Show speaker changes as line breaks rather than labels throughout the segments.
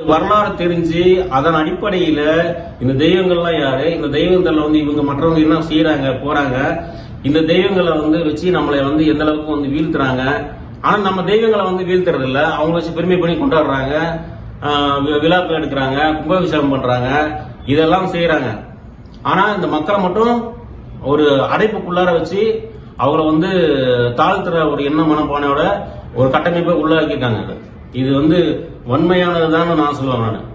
வரலாறு தெரிஞ்சு அதன் அடிப்படையில இந்த தெய்வங்கள்லாம் யாரு, இந்த தெய்வங்கள்ல இவங்க மற்றவங்க என்ன செய்யறாங்க போறாங்க, இந்த தெய்வங்களை வச்சு நம்மளை எந்த அளவுக்கு வீழ்த்துறாங்க. ஆனா நம்ம தெய்வங்களை வீழ்த்துறது இல்ல, அவங்க வச்சு பெருமை பண்ணி கொண்டாடுறாங்க, விழாக்கள் எடுக்கிறாங்க, கும்பாபிஷேகம் பண்றாங்க, இதெல்லாம் செய்யறாங்க. ஆனா இந்த மக்களை மட்டும் ஒரு அடைப்புக்குள்ளார வச்சு அவங்கள தாழ்த்துற ஒரு எண்ண மனப்பானையோட ஒரு கட்டமைப்பை உள்ளாக்கிட்டாங்க. இது வன்மையானதுதான் நான் சொல்லுவேன். நான்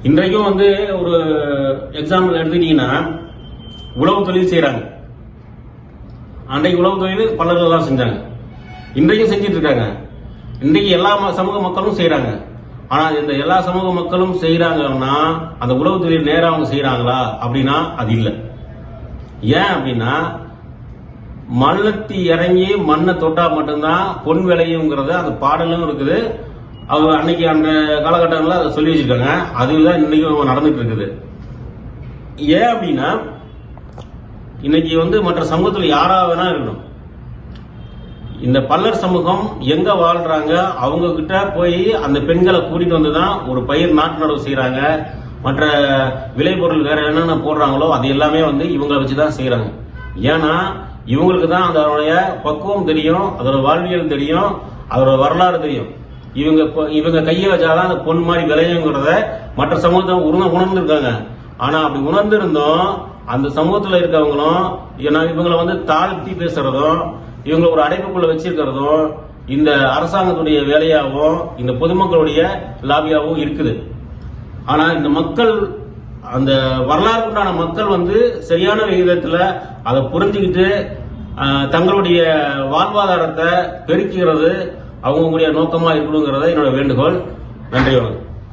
இன்றைக்கும் ஒரு எக்ஸாம்பிள் எடுத்துட்டீங்கன்னா உழவு தொழில் செய்யறாங்க. அன்றைக்கு உழவு தொழில் பலர்கள் தான் செஞ்சாங்க, இன்றைக்கும் செஞ்சிட்டு இருக்காங்க. இன்றைக்கு எல்லா சமூக மக்களும் செய்யறாங்க. ஆனா இந்த எல்லா சமூக மக்களும் செய்யறாங்கன்னா அந்த உழவு தொழில் நேரம் அவங்க செய்யறாங்களா அப்படின்னா அது இல்லை. ஏன் அப்படின்னா மண்ணத்தி இறங்கி மண்ணை தொட்டா மட்டும்தான் பொன் விளையுங்கிறது அந்த பாடலும் இருக்குது. அவங்க அன்னைக்கு அந்த காலகட்டங்களில் அதை சொல்லி வச்சிருக்காங்க. அதுதான் இன்னைக்கு நடந்துட்டு இருக்குது. ஏன் அப்படின்னா இன்னைக்கு மற்ற சமூகத்தில் யாரா வேணா இருக்கணும், இந்த பல்லர் சமூகம் எங்க வாழ்றாங்க அவங்க கிட்ட போய் அந்த பெண்களை கூட்டிட்டு வந்துதான் ஒரு பயிர் நாட்டு நடவு செய்யறாங்க. மற்ற விளைபொருள் வேற என்னென்ன போடுறாங்களோ அது எல்லாமே இவங்களை வச்சுதான் செய்யறாங்க. ஏன்னா இவங்களுக்கு தான் அதோடைய பக்குவம் தெரியும், அதோட வாழ்வியல் தெரியும், அதோட வரலாறு தெரியும். இவங்க கையை வச்சாதான் அந்த பொன் மாதிரி விளையுங்கிறத மற்ற சமூகத்தை உணர்ந்திருக்காங்க. ஆனா அப்படி உணர்ந்திருந்தோம் அந்த சமூகத்துல இருக்கவங்களும் இவங்களை தாழ்த்தி பேசுறதும் இவங்களை ஒரு அடைப்புக்குள்ள வச்சிருக்கிறதும் இந்த அரசாங்கத்துடைய வேலையாகவும் இந்த பொதுமக்களுடைய லாபியாகவும் இருக்குது. ஆனா இந்த மக்கள் அந்த வரலாறுக்குண்டான மக்கள் சரியான விகிதத்துல அதை புரிஞ்சுக்கிட்டு தங்களுடைய வாழ்வாதாரத்தை பெருக்கிறது அவங்களுடைய நோக்கமா இருக்கணுங்கிறத என்னோட வேண்டுகோள். நன்றி. வணக்கம்.